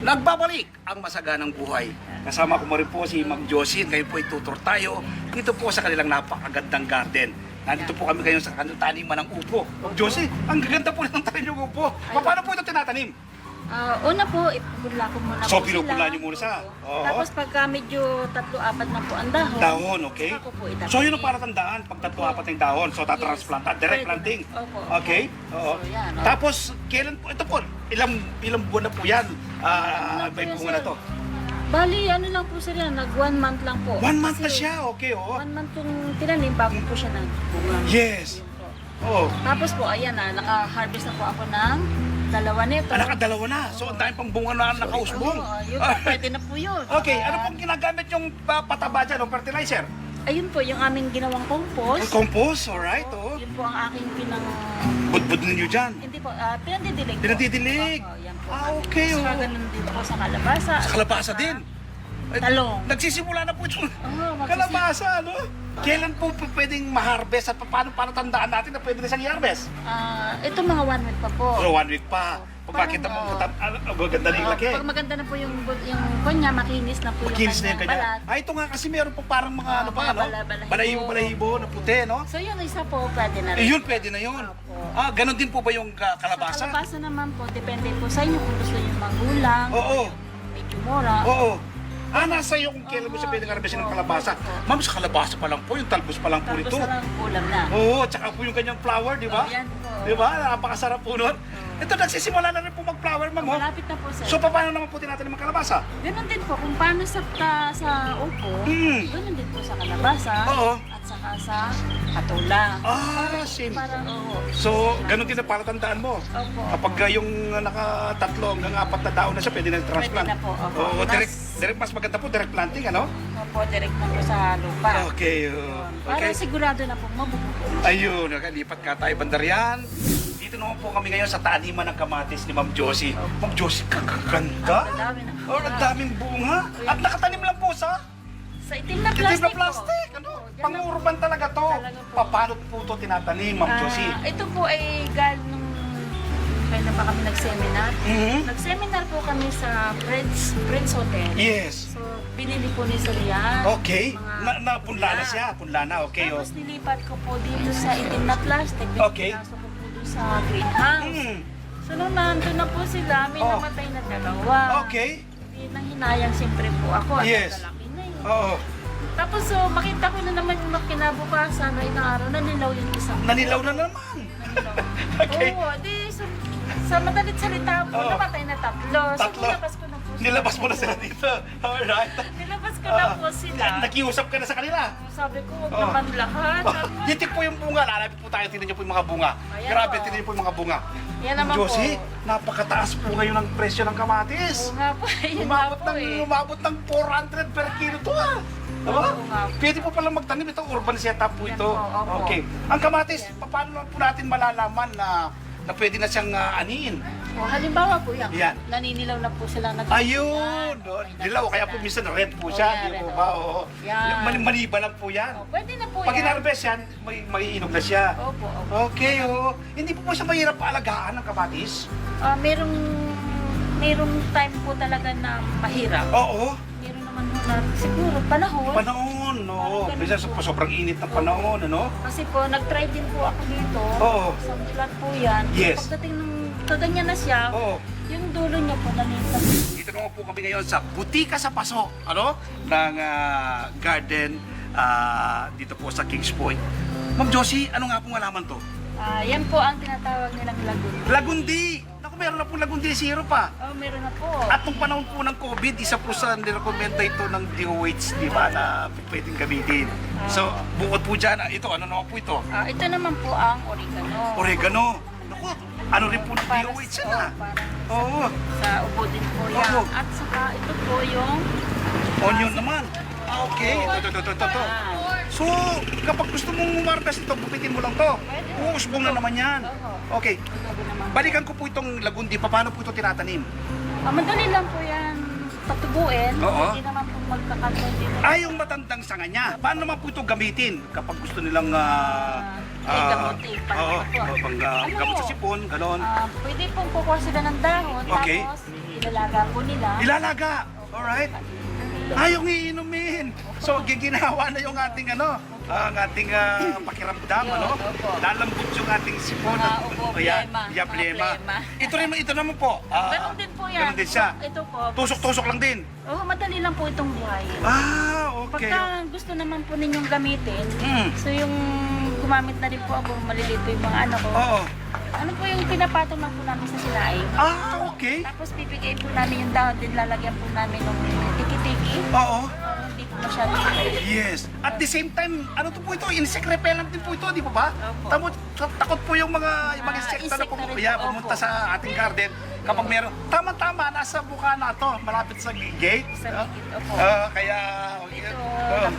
Nagbabalik ang masaganang buhay. Kasama ko rin po si Ma'am Josie. Ngayon po itutur tayo dito po sa kanilang napakagandang garden. Nandito po kami ngayon sa taniman ng upo. Ma'am Josie, ang gaganda po ng tanim ng upo. Paano po ito tinatanim? Una po, ipupula ko muna So, po pinupula sila. niyo muna siya? Oo. Tapos pagka medyo 3-4 na po ang dahon. Dahon, okay? Saka ko po itatanim. So, yun ang para tandaan. Pag 3-4 yung dahon, so tatransplanta, direct Pwede. planting. Opo. Okay? Oo. So, yan, oh. Tapos, kailan po, ito po, ilang buwan na po yan? Ano po May yan, bunga na sir? to. Bali, ano lang po sir yan, nag 1 month lang po. 1 month na Kasi siya, okay, oo. 1 month yung tinanim bago po siya nagbunga. Yes. Yun po. Oo. Tapos po, ayan naka-harvest na po ako ng 2 nito. Nakadalawa na. So, ang dami pang bunga na nakausbong. Yun po, pwede na po yun. Okay, ano pong ginagamit yung pataba dyan, o fertilizer? Ayun po, yung aming ginawang compost. Compost, alright, oo. Yun po ang aking Budbud ninyo dyan. Hindi po, pinandidilig po. Pinandidilig? Opo, yan po. Okay, oo. Saka ganun din po sa kalabasa. Sa kalabasa din. Ay, Talong. Nagsisimula na po ito. Oo, Kalabasa, ano? Kailan po pwedeng ma-harvest at paano tandaan natin na pwede na siyang i-harvest? Ito mga 1 week pa po. So, 1 week pa. Pag makita mo, maganda na yung laki. Pag maganda na po yung kunya, makinis na po yung Kinis na yung kanyang kanya. balat. Ay, ito nga kasi meron po parang mga ano pa, mga ano? Balahibo na puti, no? So yung isa po, pwede na Eh, rin. yun, pwede na yun. Opo. Ganon din po ba yung Sa kalabasa? kalabasa naman po, depende po sa inyo kung gusto nyo magulang, Oo. medyo mura. Oo. Nasa iyo kung kailan mo siya pwedeng harvestin ng kalabasa. Ma'am, sa kalabasa pa lang po, yung talbos pa lang po Tapos nito. na lang ulam na. Oo, tsaka po yung kanyang flower, di ba? Oh, yan po. Di ba? Napakasarap po nun. Ito, nagsisimula na rin po mag-flower, ma'am. oh. Malapit na po sir. So, paano naman po tinatanong ng kalabasa? Ganun din po, kung paano sa upo, Hmm. ganun din po sa kalabasa, Oo. at saka sa katula. Same. Parang, oo. So, ganun din na para tandaan mo. Opo. Kapag yung naka-3 hanggang 4 na daon na siya, pwede na transplant. Pwede na po, opo. Oo, direct, Mas- mas maganda po, direct planting, ano? Opo, direct na po sa lupa. Okay, Para okay. sigurado na po mabubuo. Ayun, nakalipat ka tayo bandarian. Dito naman po kami ngayon sa taniman ng kamatis ni Ma'am Josie. Ma'am Josie, kagaganda. Ang dami na. Oh, ang daming bunga. At nakatanim lang po sa Sa itim na itim plastic na plastic. po. Ano? Opo, dyan Pang-urban talaga to. Talaga po. Paano po ito tinatanim, Ma'am Josie? Ito po ay galing nung kailan pa kami nag-seminar. Mhm. Nag-seminar po kami sa Friends Hotel. Yes. So, binili po ni Sir yan. Okay. Mga Napunla na pula. siya. Punla na, okay. Oh. Tapos nilipat ko po dito sa itim na plastic. Okay. Pinasok ko po doon sa greenhouse. Mm. So, nung nandun na po sila, may Oh. namatay na 2. Okay. Hindi nang hinayang siyempre po ako. At Yes. lalaki na yun. Oo. Tapos so, makita ko na naman yung kinabukasan na ilang araw, nanilaw yung isang. Nanilaw na naman. Nanilaw. Okay. Oo, di sa madalit salita po, Oo. namatay na 3. So, 3. nilabas ko na po sila. Nilabas mo na sila dito. Alright. Nilabas ko na po sila. Nakiusap ka na sa kanila. Sabi ko, huwag Oo. naman lahat. Dito po yung bunga. Lalapit po tayo. Tingnan niyo po yung mga bunga. Ayan Grabe, po. tingnan niyo po yung mga bunga. Yan naman Josie, po. napakataas po ngayon ang presyo ng kamatis. Oo nga po, yun nga po Umabot ng 400 per kilo to ah. Diba? Oo nga po. Pwede po palang magtanim. Ito, urban setup po Yan ito. po, opo. Okay. Ang kamatis, paano lang po natin malalaman na pwede na siyang aniin? O, halimbawa po yan. Yan. Naninilaw na po sila. Ayun! No? Dilaw, kaya po minsan red po siya. Oh, yan, Di po red, ba? oo. Oo. Yan. Maliba lang po yan. O, pwede na po Pag yan. in-harvest yan, maiinog na siya. Opo, opo. Okay, oo. Hindi po siya mahirap paalagaan ng kamatis? Merong time po talaga na mahirap. Oo. Meron naman po na siguro panahon. Panahon, no. Parang ganun Minsan po. sobrang init ng panahon, ano? Kasi po, nag-try din po ako dito. Oo. Sa plant po yan. Yes. Pagdating ng kaganyan na siya, Oo. yung dulo niya po nalitas. Dito naman po kami ngayon sa Butika sa Paso, ano? Ng garden dito po sa Kings Point. Ma'am Josie, ano nga pong alaman to? Yan po ang tinatawag nilang lagoon. Lagundi! Naku, meron na po Lagundi Zero pa. Oh, meron na po. At nung panahon po ng COVID, isa po sa nirekomenda ito ng DOH, di ba, na pwedeng gamitin. So, bukod po dyan, ito, ano naman po ito? Ito naman po ang oregano. Oregano. Naku, ano rin po ng Para DOH sa- yan ah. parang Oo. sa ubo din po yan. Oo. At saka ito po yung Onion naman. Okay, ito. So, kapag gusto mong umarvest ito, bukitin mo lang to. Pwede. Uusbong na naman yan. Oo. Okay, adobo naman. balikan ko po itong Lagundi. Paano po ito tinatanim? Madali lang po yan patubuin. Oo. Hindi naman po magkakantay din. Yung matandang sanga niya. Paano naman po ito gamitin kapag gusto nilang gamutin. oo, pang gamot sa sipon, ganon. Pwede pong kukuha sila ng dahon. Okay. Tapos, ilalaga ko nila. Ilalaga. Alright. Ayaw iinumin. So, giginawa na yung ating ang ating pakiramdam, lalambot yung ating sipon. Problema. Ito naman po. Ganon din po yan. Ganon din siya. Ito po. Tusok-tusok lang din. Madali lang po itong buhay. Okay. Pagka gusto naman po ninyong gamitin, Mm. so yung gumamit na rin po ako, malilito yung mga anak ko. Oo. Ano po yung pinapatong lang po namin sa sinaing. Okay. Tapos bibigay po namin yung dahon din, lalagyan po namin ng tiki-tiki. Oo. Para hindi po masyado. Yes. At the same time, ano to po ito? Insect repellent din po ito, di ba ba? Opo. Takot po yung mga insekta na insect na rin pumunta po. sa ating garden. Kapag meron, tama-tama, nasa buka na to, malapit sa gate. Sa gigit, opo. Kaya, Dito, oh.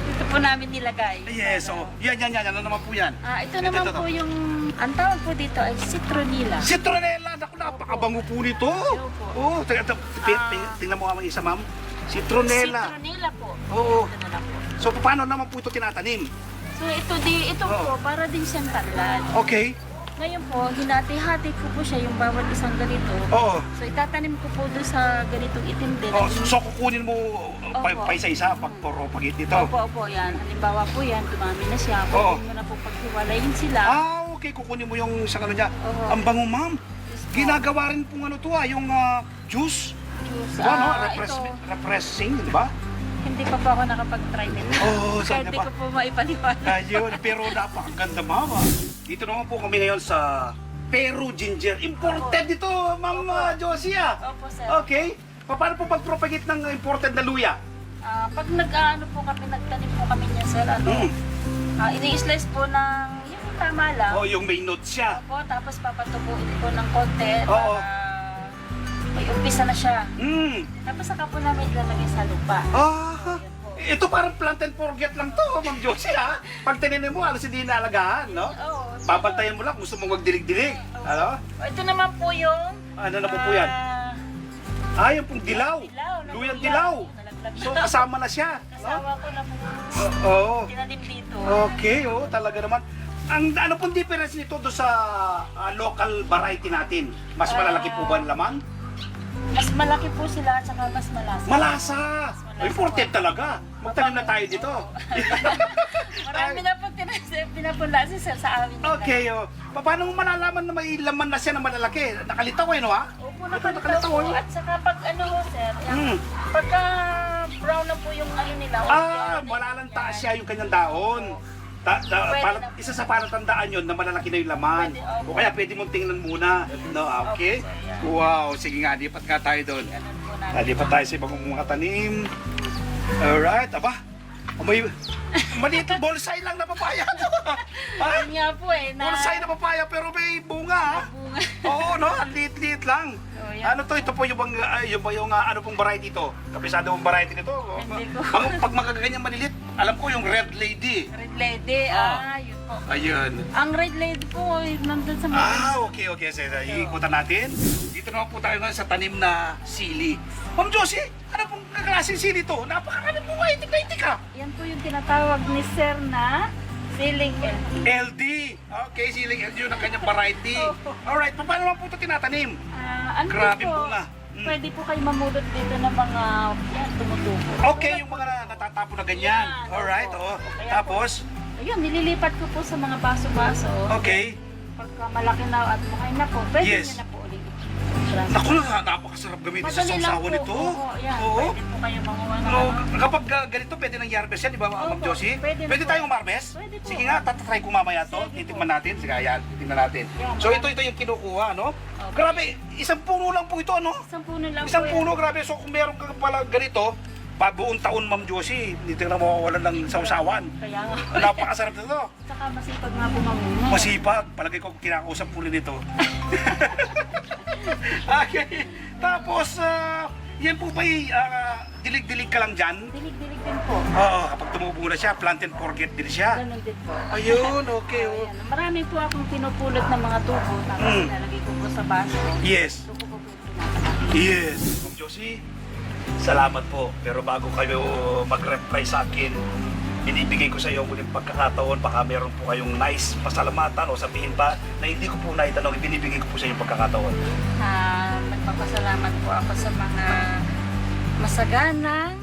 dito po namin nilagay. Yes, so, yan, ano naman po yan? Ito naman po yung, ang tawag po dito ay citronella. Citronella, naku, napakabango po nito. Oo, tingnan mo nga mga isa, ma'am. Citronella. Citronella po. Oo. Ito na lang po. So, paano naman po ito tinatanim? So ito po, para din siyang tanlad. Okay. Ngayon po, hinati-hati ko po siya yung bawat isang ganito. Oo. So itatanim ko po doon sa ganitong itim din. Oh, so kukunin mo Opo. pa isa-isa pag pagit dito. Opo, yan. Halimbawa po yan, dumami na siya. Oo. Pwede mo na po paghiwalayin sila. Okay, kukunin mo yung sa niya. Oo. Ang bango, ma'am. Ginagawa rin po yung juice. Juice. Diba, no? Ito, Refreshing, di ba? hindi pa po ako nakapag-try nito. Oo, Kaya sana hindi ba? ko po maipaliwanag. Ayun, pero napakaganda, mama. Dito naman po kami ngayon sa Peru ginger. Imported ito, Ma'am Josie. Opo, sir. Okay. Paano po pag-propagate ng imported na luya? Pag nag-ano po kami, nagtanim po kami niya, sir, ini-slice po ng yung tama lang. Oh, yung may notes siya. Opo, tapos papatubuin po ng konti Oo. para may umpisa na siya. Tapos saka po namin ilalagay sa lupa. Ito parang plant and forget lang to, Ma'am Josie, ha? Pag tinanim mo, alas hindi inaalagaan, no? Oo. Babantayan mo lang, gusto mong magdilig-dilig. Ano? Ito naman po yung... Ano na po yan? Yung pong dilaw. Luyang dilaw. Nalaglag So, na. kasama na siya. Kasawa ko na po. Oo. Tinanim dito. Okay, talaga naman. Ang ano pong difference nito do sa local variety natin? Mas malalaki po ba ang laman? Mas malaki po sila at saka mas malasa. Malasa! Important talaga. Magtanim na tayo dito. Marami na po pinapunla si sir sa amin. Okay, paano mo malalaman na may laman na siya na malalaki? Nakalitaw no ha? Opo, nakalitaw po. At saka pag ano ho, sir, pagka brown na po yung ano nila. Malalanta siya yung kanyang dahon. Isa sa palatandaan yun na malalaki na yung laman. Pwede, O kaya pwede mong tingnan muna. No, okay? Wow, sige nga, lipat nga tayo doon. Ganun po namin. Lipat tayo sa ibang mga tanim. Alright, aba. May maliit na bonsai lang na papaya. Yun nga po Bonsai na papaya pero may bunga. bunga. Oo, no? Ang liit-liit lang. Yan. Ano to? Ito po yung ano pong variety ito? Kapisado mong variety nito? Hindi ko. Pag magkaganyan malilit, alam ko yung Red Lady. Red lady, yun po. Ayun. Ang red lady po, nandun sa mga... Okay. Sige, iikutan natin. Dito naman po tayo ngayon sa tanim na sili. Ma'am Josie, ano pong kaklaseng sili to? Napakakalit mo nga, itik ka. Yan po yung tinatawag ni sir na ceiling LD. Okay, siling LD yun ang kanyang variety. Alright, paano naman po ito tinatanim? ano Grabe po, bunga. pwede po kayo mamulot dito ng mga tumutubo. Okay, yung mga natatapo na ganyan. Alright, Tapos, Ayun, nililipat ko po sa mga baso-baso. okay. Pagka malaki na at mukhay na po, pwede Yes. nyo na po ulit. Naku na, napakasarap gamitin sa Madali lang sausawan po. nito. Oo, yan. Oo. Pwede po kayo manguha ng No, ano. kapag ganito, pwede nang i-harvest yan, di ba, Ma'am Opo, Josie? pwede na po. tayong harvest? Pwede po. Sige nga, tatatry ko mamaya to. Sige Titikman natin. Sige, ayan, titikman natin. Yan, So, ito yung kinukuha, no? Okay. Grabe, isang puno lang po ito, no? Isang puno lang Isang po puno, grabe. So, kung meron ka pala ganito, buong taon, Ma'am Josie, hindi na mawawalan ng sausawan. Kaya nga. Napakasarap nito. Saka masipag nga po manguha. Masipag. Palagay ko kinakausap po rin ito. Okay. Tapos, yan po ba'y dilig-dilig ka lang dyan? Dilig-dilig din po. Oo, kapag tumubo na siya, plant and forget din siya. Ganun din po. Ayun, okay. Ayan. Marami po akong pinupulot ng mga tubo, tapos nilalagay ko po sa baso. Yes. Tubo ko po pinapalaki. Yes. Ma'am Josie, salamat po. Pero bago kayo mag-reply sa akin, binibigay ko sa iyo muling pagkakataon. Baka meron po kayong nice pasalamatan o sabihin ba na hindi ko po naitanong, ibinibigay ko po sa iyo pagkakataon. Nagpapasalamat po ako sa mga masaganang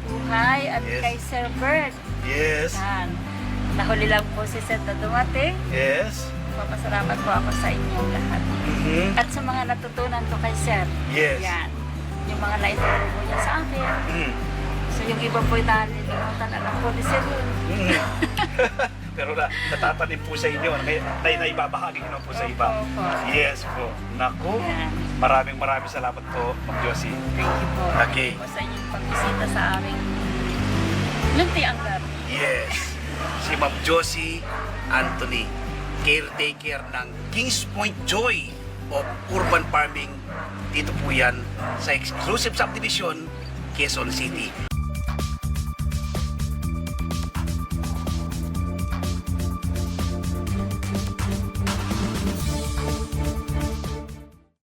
buhay at Yes. kay Sir Bert. Yes. Yan. Nahuli lang po si Sir na dumating. Yes. Papasalamat po ako sa inyong lahat. Mhm. At sa mga natutunan ko kay Sir. Yes. Yan. Yung mga naituro po niya sa akin. Mhm. So yung iba po nalilimutan na lang po ni Sir yun. Mhm. Pero natatanim po sa inyo, naibabahagi ko po sa iba. Opo. Yes po. Naku, Yan. maraming salamat po, Ma'am Josie. Thank you po. Okay. Thank you po sa inyong pagbisita sa aming luntiang gabi. Yes. Si Ma'am Josie Anthony, caretaker ng Kings Point Joy of Urban Farming. Dito po yan sa exclusive subdivision, Quezon City.